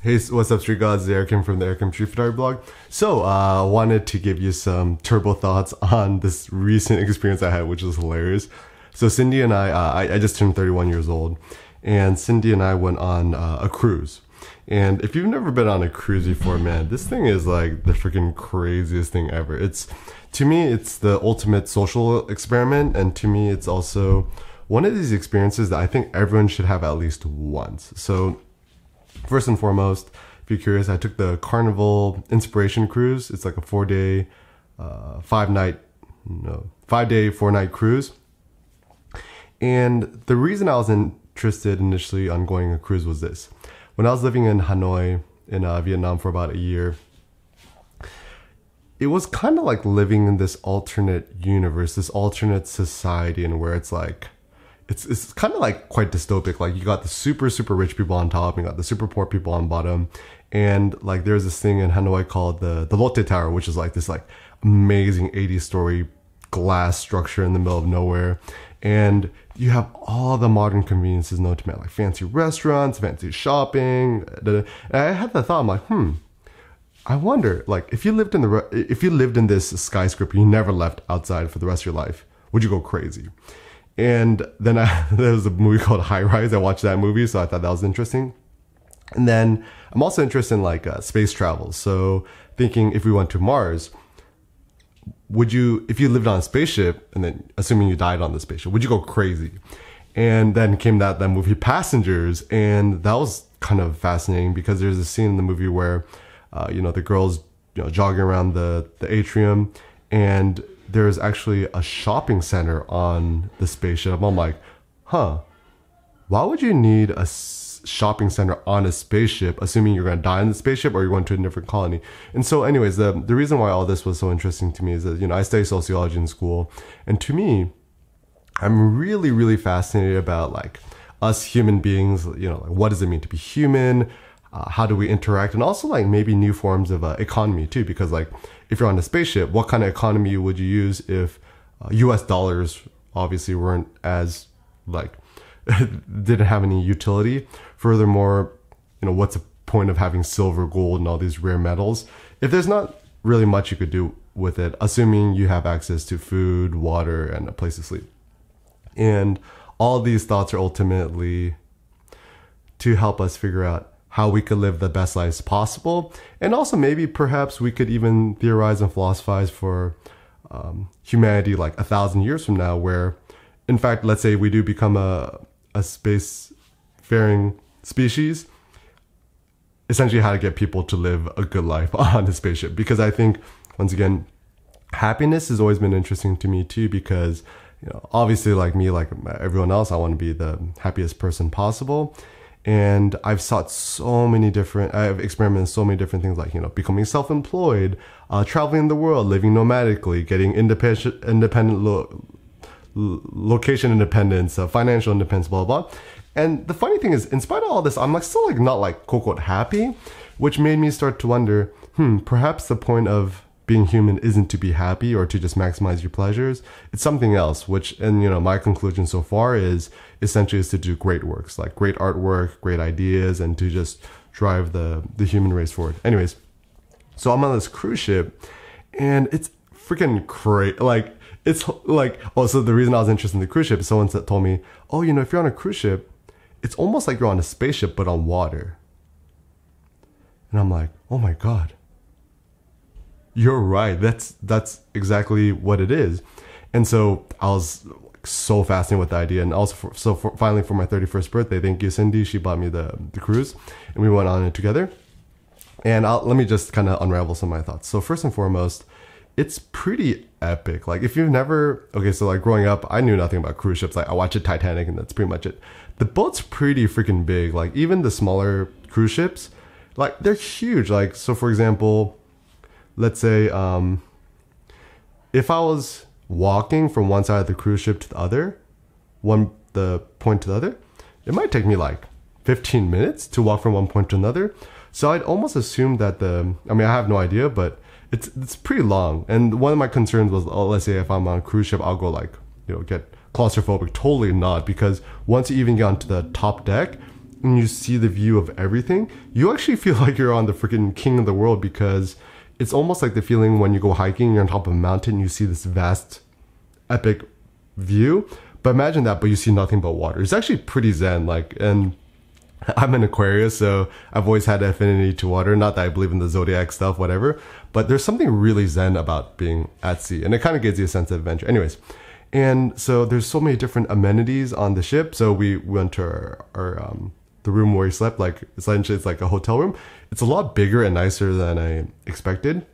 Hey, what's up, Street Gods? Eric Kim from the Eric Kim Street Photography blog. So, wanted to give you some turbo thoughts on this recent experience I had, which was hilarious. So, Cindy and I just turned 31 years old, and Cindy and I went on a cruise. And if you've never been on a cruise before, man, this thing is like the freaking craziest thing ever. To me, it's the ultimate social experiment, and to me, it's also one of these experiences that I think everyone should have at least once. So, first and foremost, if you're curious, I took the Carnival Inspiration Cruise. It's like a 4-day, 5-day, 4-night cruise. And the reason I was interested initially on going on a cruise was this. When I was living in Hanoi, in Vietnam for about a year, it was kind of like living in this alternate universe, this alternate society, and where it's like, it's kind of like quite dystopic. Like you got the super, super rich people on top, and you got the super poor people on bottom. And like there's this thing in Hanoi called the Lotte Tower, which is like this like amazing 80-story glass structure in the middle of nowhere. And you have all the modern conveniences known to man, like fancy restaurants, fancy shopping. And I had the thought, I'm like, I wonder, like if you lived in this skyscraper, you never left outside for the rest of your life, would you go crazy? And then there was a movie called High Rise. I watched that movie, so I thought that was interesting. And then I'm also interested in like space travel. So thinking if we went to Mars, if you lived on a spaceship, and then assuming you died on the spaceship, would you go crazy? And then came that movie Passengers, and that was kind of fascinating because there's a scene in the movie where, the girls, jogging around the atrium, and there's actually a shopping center on the spaceship. I'm like, why would you need a shopping center on a spaceship, assuming you're going to die in the spaceship or you're going to a different colony? And so anyways, the reason why all this was so interesting to me is that, I study sociology in school. And to me, I'm really, really fascinated about like us human beings, like what does it mean to be human? How do we interact? And also like maybe new forms of economy too, because like if you're on a spaceship, what kind of economy would you use if US dollars obviously weren't as like, didn't have any utility? Furthermore, what's the point of having silver, gold, and all these rare metals if there's not really much you could do with it, assuming you have access to food, water, and a place to sleep? And all these thoughts are ultimately to help us figure out how we could live the best lives possible. And also maybe perhaps we could even theorize and philosophize for humanity like 1,000 years from now, where in fact, let's say we do become a spacefaring species, essentially how to get people to live a good life on a spaceship. Because I think, once again, happiness has always been interesting to me too, because obviously like me, like everyone else, I want to be the happiest person possible. And I've experimented so many different things, like, becoming self-employed, traveling the world, living nomadically, getting independent location independence, financial independence, blah, blah. And the funny thing is, in spite of all this, I'm like still like not like quote unquote happy, which made me start to wonder, perhaps the point of being human isn't to be happy or to just maximize your pleasures. It's something else, and my conclusion so far is essentially is to do great works, like great artwork, great ideas, and to just drive the human race forward. Anyways, so I'm on this cruise ship, and it's freaking great. Like, it's like, also the reason I was interested in the cruise ship is someone told me, if you're on a cruise ship, it's almost like you're on a spaceship, but on water. And I'm like, oh my God, you're right. That's exactly what it is. And so I was so fascinated with the idea. And also, finally for my 31st birthday, thank you, Cindy, she bought me the cruise, and we went on it together. And let me just kind of unravel some of my thoughts. So first and foremost, it's pretty epic. Like if you've never, so like growing up, I knew nothing about cruise ships. Like I watched Titanic, and that's pretty much it. The boat's pretty freaking big. Like even the smaller cruise ships, like they're huge. Like, so for example, let's say if I was walking from one side of the cruise ship to the other, the point to the other, it might take me like 15 minutes to walk from one point to another. So I'd almost assume that I have no idea, but it's pretty long. And one of my concerns was, let's say if I'm on a cruise ship, I'll go like, get claustrophobic. Totally not, because once you even get onto the top deck, and you see the view of everything, you actually feel like you're on the freaking king of the world, because it's almost like the feeling when you go hiking, you're on top of a mountain, you see this vast, epic view. But imagine that, but you see nothing but water. It's actually pretty zen. Like, and I'm an Aquarius, so I've always had an affinity to water. Not that I believe in the zodiac stuff, whatever, but there's something really zen about being at sea, and it kind of gives you a sense of adventure. Anyways, and so there's so many different amenities on the ship. So we went to our the room where we slept. Like, essentially, it's like a hotel room. It's a lot bigger and nicer than I expected.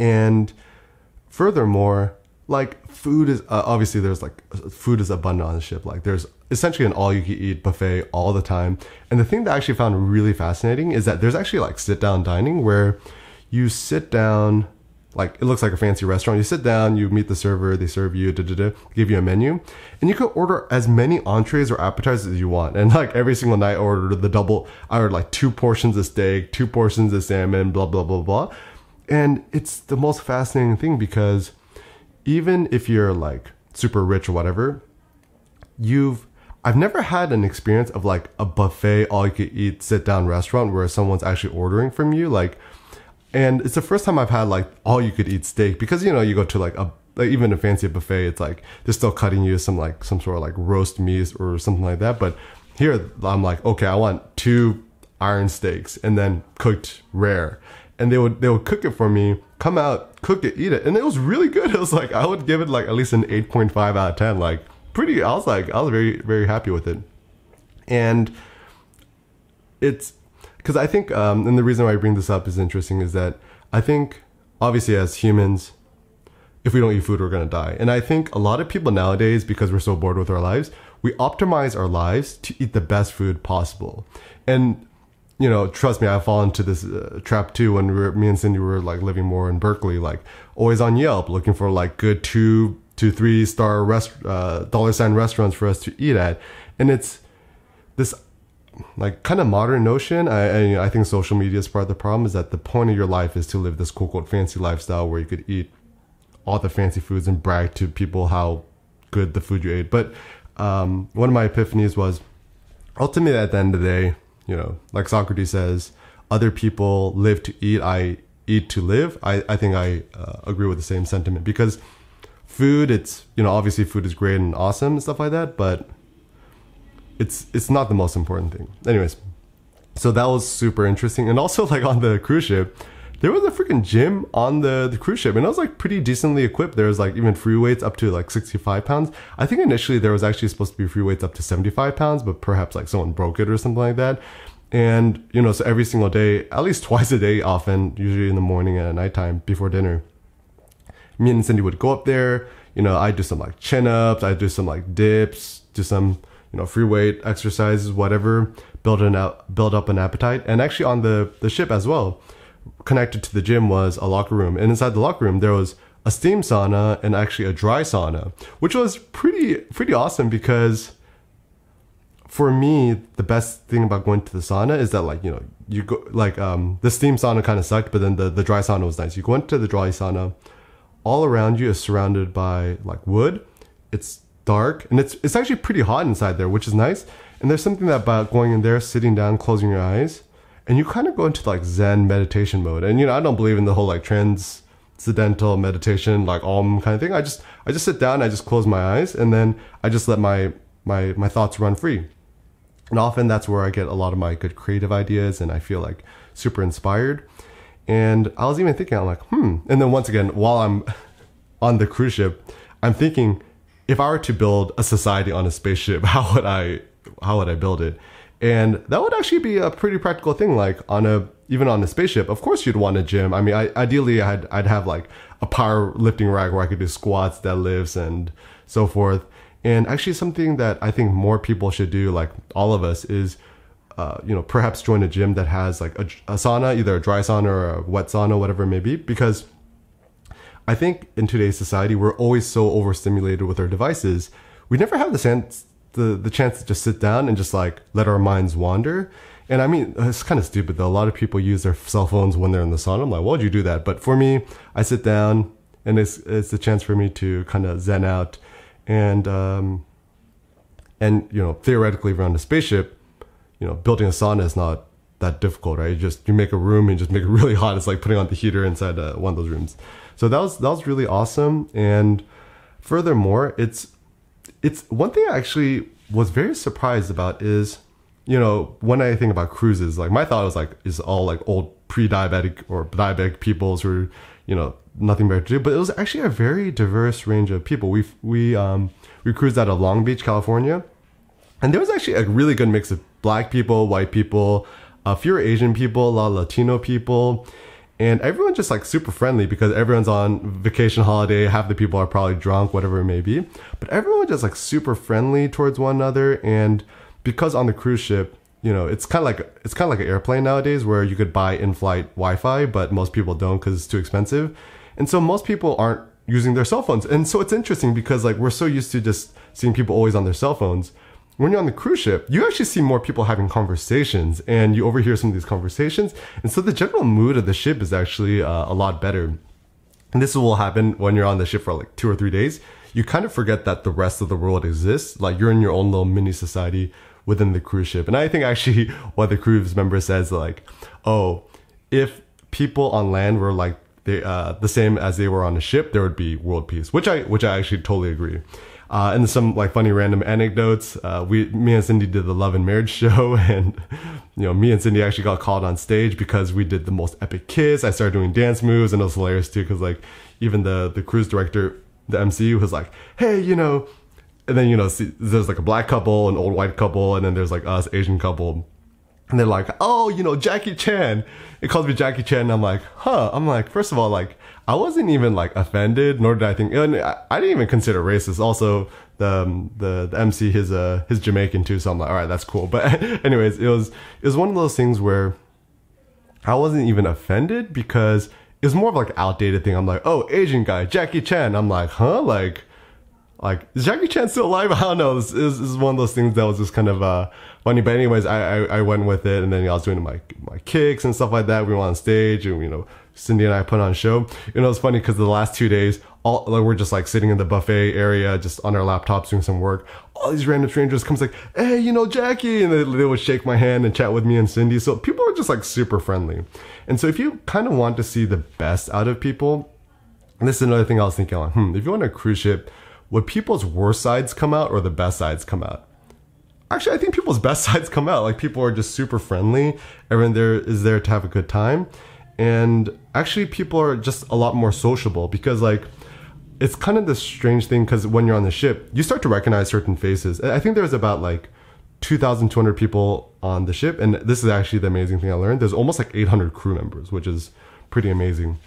And furthermore, like, food is obviously, there's like, food is abundant on the ship. Like, there's essentially an all-you-can-eat buffet all the time. And the thing that I actually found really fascinating is that there's actually like sit-down dining, where you sit down, like, it looks like a fancy restaurant. You sit down, you meet the server, they serve you, give you a menu, and you can order as many entrees or appetizers as you want. And like every single night, I ordered I ordered like 2 portions of steak, 2 portions of salmon, blah, blah, blah, blah. And it's the most fascinating thing, because even if you're like super rich or whatever, I've never had an experience of like a buffet, all you could eat, sit down restaurant where someone's actually ordering from you. Like, and it's the first time I've had like all you could eat steak, because, you know, you go to like even a fancy buffet, it's like they're still cutting you some sort of like roast meat or something like that. But here I'm like, okay, I want 2 iron steaks, and then cooked rare. And they would cook it for me, come out, cook it, eat it. And it was really good. It was like, I would give it like at least an 8.5 out of 10. Like, I was very, very happy with it. And it's, because I think, and the reason why I bring this up is interesting, is that I think, obviously, as humans, if we don't eat food, we're going to die. And I think a lot of people nowadays, because we're so bored with our lives, we optimize our lives to eat the best food possible. And, you know, trust me, I've fallen into this trap too. When me and Cindy were like living more in Berkeley, like always on Yelp, looking for like good 2 to 3 star $sign restaurants for us to eat at. And it's this like kind of modern notion. I think social media is part of the problem, is that the point of your life is to live this quote unquote fancy lifestyle where you could eat all the fancy foods and brag to people how good the food you ate. But one of my epiphanies was, ultimately, at the end of the day, you know, like Socrates says, other people live to eat, I eat to live. I think I agree with the same sentiment, because food, it's, you know, obviously food is great and awesome and stuff like that, but it's not the most important thing. Anyways, so that was super interesting. And also, like, on the cruise ship, there was a freaking gym on the cruise ship, and it was like pretty decently equipped. There was like even free weights up to like 65 pounds. I think initially there was actually supposed to be free weights up to 75 pounds, but perhaps like someone broke it or something like that. And, you know, so every single day, at least twice a day, often, usually in the morning and at nighttime before dinner, me and Cindy would go up there. You know, I'd do some like chin ups, I'd do some like dips, do some, you know, free weight exercises, whatever, build up an appetite. And actually on the ship as well, connected to the gym was a locker room, and inside the locker room there was a steam sauna and actually a dry sauna, which was pretty awesome, because for me, the best thing about going to the sauna is that, like, you know, you go, like, the steam sauna kind of sucked, but then the dry sauna was nice. You go into the dry sauna, all around you is surrounded by like wood. It's dark, and it's actually pretty hot inside there, which is nice. And there's something about going in there, sitting down, closing your eyes, and you kind of go into like Zen meditation mode. And, you know, I don't believe in the whole like transcendental meditation, like Om kind of thing. I just sit down, I just close my eyes, and then I just let my thoughts run free. And often that's where I get a lot of my good creative ideas, and I feel like super inspired. And I was even thinking, I'm like, And then once again, while I'm on the cruise ship, I'm thinking, if I were to build a society on a spaceship, how would I build it? And that would actually be a pretty practical thing. Like, even on a spaceship, of course you'd want a gym. I mean, ideally I'd have like a power lifting rack where I could do squats, deadlifts, and so forth. And actually something that I think more people should do, like all of us, is, you know, perhaps join a gym that has like a sauna, either a dry sauna or a wet sauna, whatever it may be. Because I think in today's society, we're always so overstimulated with our devices. We never have the chance to just sit down and just like let our minds wander. And I mean, it's kind of stupid though. A lot of people use their cell phones when they're in the sauna. I'm like, why would you do that? But for me, I sit down, and it's a chance for me to kind of zen out. And you know, theoretically, around the spaceship, building a sauna is not that difficult, right? You make a room and just make it really hot. It's like putting on the heater inside one of those rooms. So that was really awesome. And furthermore, it's one thing I actually was very surprised about is, when I think about cruises, like my thought was like, is all like old pre-diabetic or diabetic peoples who are, nothing better to do. But it was actually a very diverse range of people. We cruised out of Long Beach, California, and there was actually a really good mix of Black people, white people, fewer Asian people, a lot of Latino people, and everyone just like super friendly because everyone's on vacation holiday. Half the people are probably drunk, whatever it may be, but everyone just like super friendly towards one another. And because on the cruise ship, it's kind of like an airplane nowadays where you could buy in-flight Wi-Fi, but most people don't because it's too expensive. And so most people aren't using their cell phones. And so it's interesting because like we're so used to just seeing people always on their cell phones. When you're on the cruise ship, you actually see more people having conversations and you overhear some of these conversations. And so the general mood of the ship is actually a lot better. And this will happen when you're on the ship for like 2 or 3 days. You kind of forget that the rest of the world exists. Like you're in your own little mini society within the cruise ship. And I think actually what the cruise member says, like, oh, if people on land were like the same as they were on the ship, there would be world peace, which I actually totally agree. And some like funny random anecdotes. Me and Cindy did the Love and Marriage show, and me and Cindy actually got called on stage because we did the most epic kiss. I started doing dance moves, and it was hilarious too because like even the cruise director, the MC, was like, hey, and then see, there's like a Black couple, an old white couple, and then there's like us Asian couple. And they're like, oh, Jackie Chan. It calls me Jackie Chan. And I'm like, huh. I'm like, first of all, like, I wasn't even like offended, nor did I think, and I didn't even consider racist. Also, the MC, his Jamaican too. So I'm like, all right, that's cool. But anyways, it was one of those things where I wasn't even offended because it was more of like an outdated thing. I'm like, oh, Asian guy, Jackie Chan. I'm like, huh? Like, is Jackie Chan still alive? I don't know. This is one of those things that was just kind of funny. But anyways, I went with it, and then I was doing my kicks and stuff like that. We went on stage, and Cindy and I put on a show. It was funny because the last 2 days, we're just like sitting in the buffet area, just on our laptops doing some work. All these random strangers comes like, hey, Jackie, and they would shake my hand and chat with me and Cindy. So people are just like super friendly. And so if you kind of want to see the best out of people, and this is another thing I was thinking on, if you want a cruise ship, would people's worst sides come out or the best sides come out? Actually, I think people's best sides come out. Like people are just super friendly. Everyone there is there to have a good time. And actually people are just a lot more sociable because like, it's kind of this strange thing because when you're on the ship, you start to recognize certain faces. I think there's about like 2,200 people on the ship. And this is actually the amazing thing I learned. There's almost like 800 crew members, which is pretty amazing.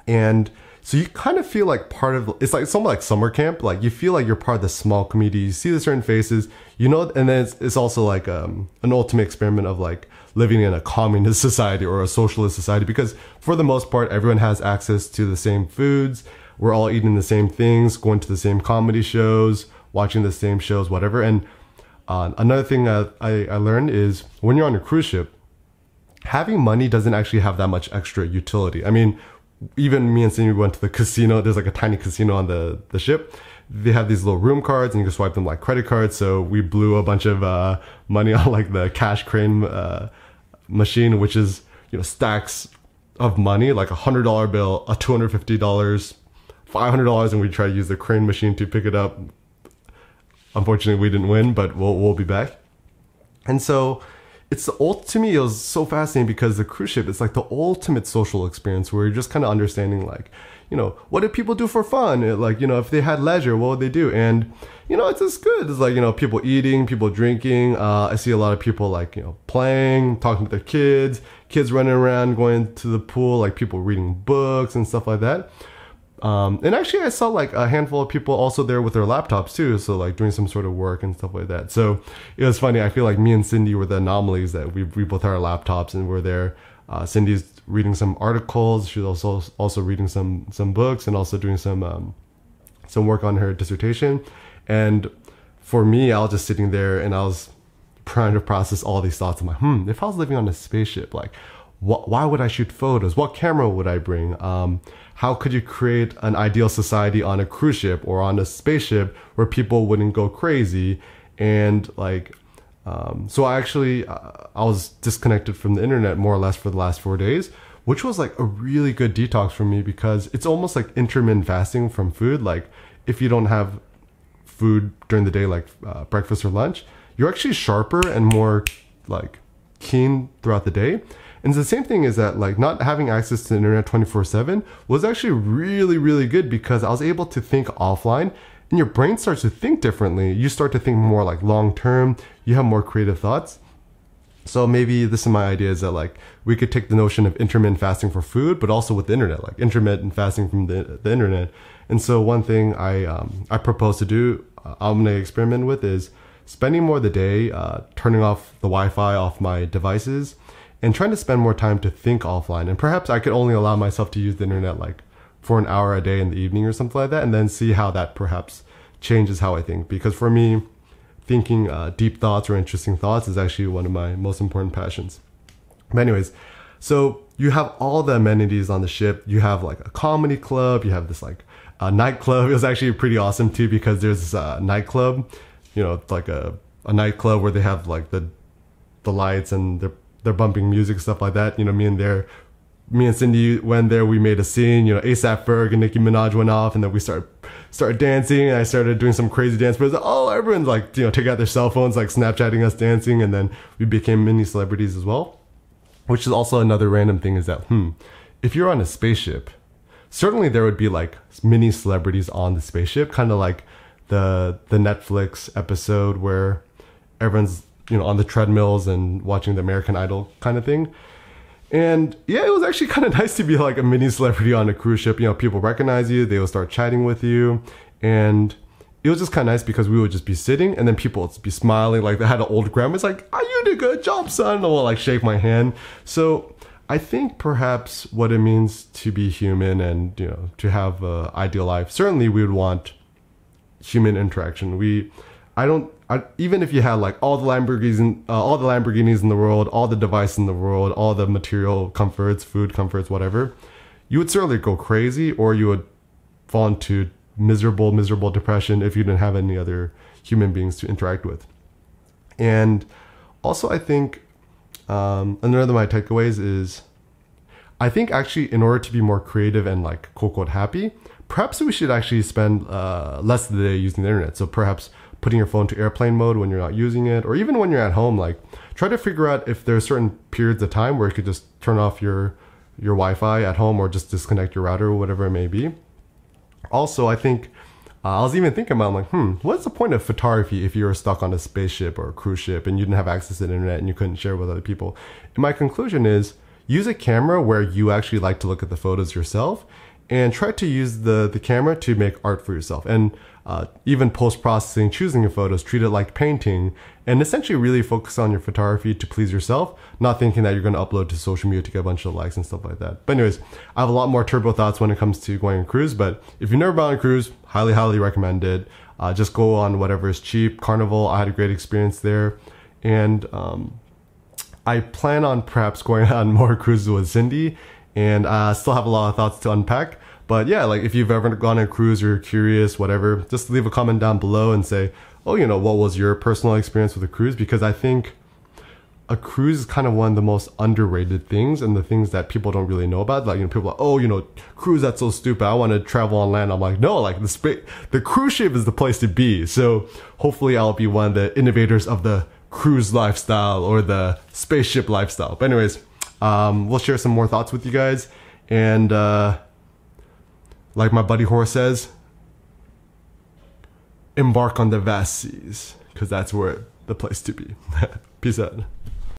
And so you kind of feel like part of, it's like somewhat like summer camp. Like you feel like you're part of the small community. You see the certain faces, and then it's also like an ultimate experiment of like living in a communist society or a socialist society, because for the most part, everyone has access to the same foods. We're all eating the same things, going to the same comedy shows, watching the same shows, whatever. And another thing I learned is when you're on a cruise ship, having money doesn't actually have that much extra utility. I mean, even me and Cindy went to the casino. There's like a tiny casino on the ship. They have these little room cards and you can swipe them like credit cards. So we blew a bunch of money on like the cash crane machine, which is, stacks of money, like $100 bill, a $250, $500, and we try to use the crane machine to pick it up. Unfortunately, we didn't win, but we'll be back. And so to me, it was so fascinating because the cruise ship, it's like the ultimate social experience where you're just kind of understanding like, what do people do for fun? Like, if they had leisure, what would they do? And, it's just good. It's like, people eating, people drinking. I see a lot of people like, playing, talking to their kids running around, going to the pool, like people reading books and stuff like that. And actually I saw like a handful of people also there with their laptops too. So like doing some sort of work and stuff like that. So it was funny. I feel like me and Cindy were the anomalies that we both had our laptops and we're there. Cindy's reading some articles. She's also reading some books and also doing some work on her dissertation. And for me, I was just sitting there and I was trying to process all these thoughts. I'm like, if I was living on a spaceship, like why would I shoot photos? What camera would I bring? How could you create an ideal society on a cruise ship or on a spaceship where people wouldn't go crazy? And like, So I was disconnected from the internet more or less for the last 4 days, which was like a really good detox for me because it's almost like intermittent fasting from food. Like if you don't have food during the day, like breakfast or lunch, you're actually sharper and more like keen throughout the day. And the same thing is that like not having access to the internet 24/7 was actually really, really good because I was able to think offline and your brain starts to think differently. You start to think more like long term, you have more creative thoughts. So maybe this is my idea is that like we could take the notion of intermittent fasting for food, but also with the internet, like intermittent fasting from the internet. And so one thing I propose to do, I'm gonna experiment with is spending more of the day turning off the Wi-Fi off my devices and trying to spend more time to think offline. And perhaps I could only allow myself to use the internet like for an hour a day in the evening or something like that, and then see how that perhaps changes how I think. Because for me, thinking deep thoughts or interesting thoughts is actually one of my most important passions. But anyways, so you have all the amenities on the ship. You have like a comedy club. You have this like nightclub. It was actually pretty awesome too because there's this nightclub, you know, like a nightclub where they have like the lights and they're bumping music, stuff like that. You know, me and Cindy went there, we made a scene, you know, A$AP Ferg and Nicki Minaj went off and then we started dancing and I started doing some crazy dance. But it was like, oh, everyone's like, you know, taking out their cell phones, like Snapchatting us dancing, and then we became mini celebrities as well. Which is also another random thing is that, if you're on a spaceship, certainly there would be like mini celebrities on the spaceship, kind of like the Netflix episode where everyone's, you know, on the treadmills and watching the American Idol kind of thing. And yeah, it was actually kind of nice to be like a mini celebrity on a cruise ship. You know, people recognize you, they will start chatting with you. And it was just kind of nice because we would just be sitting and then people would be smiling. Like they had an old grandma. It's like, oh, you did a good job, son. And they'll like shake my hand. So I think perhaps what it means to be human and, you know, to have an ideal life, certainly we would want human interaction. Even if you had like all the Lamborghinis in the world, all the devices in the world, all the material comforts, food comforts, whatever, you would certainly go crazy, or you would fall into miserable depression if you didn't have any other human beings to interact with. And also, I think another of my takeaways is, I think actually in order to be more creative and like quote unquote happy, perhaps we should actually spend less of the day using the internet. So perhaps putting your phone to airplane mode when you're not using it, or even when you're at home, like try to figure out if there's certain periods of time where you could just turn off your Wi-Fi at home or just disconnect your router or whatever it may be. Also, I think I was even thinking about, like, what's the point of photography if you were stuck on a spaceship or a cruise ship and you didn't have access to the internet and you couldn't share with other people? And my conclusion is use a camera where you actually like to look at the photos yourself and try to use the camera to make art for yourself. And even post-processing, choosing your photos, treat it like painting, and essentially really focus on your photography to please yourself, not thinking that you're going to upload to social media to get a bunch of likes and stuff like that. But anyways, I have a lot more turbo thoughts when it comes to going on a cruise, but if you've never been on a cruise, highly recommend it. Just go on whatever is cheap. Carnival, I had a great experience there. And I plan on perhaps going on more cruises with Cindy, and I still have a lot of thoughts to unpack. But yeah, like if you've ever gone on a cruise or you're curious, whatever, just leave a comment down below and say, oh, you know, what was your personal experience with a cruise? Because I think a cruise is kind of one of the most underrated things and the things that people don't really know about. Like, you know, people are like, oh, you know, cruise, that's so stupid. I want to travel on land. I'm like, no, like the cruise ship is the place to be. So hopefully I'll be one of the innovators of the cruise lifestyle or the spaceship lifestyle. But anyways, we'll share some more thoughts with you guys. And like my buddy Horace says, embark on the vast seas, because that's where the place to be. Peace out.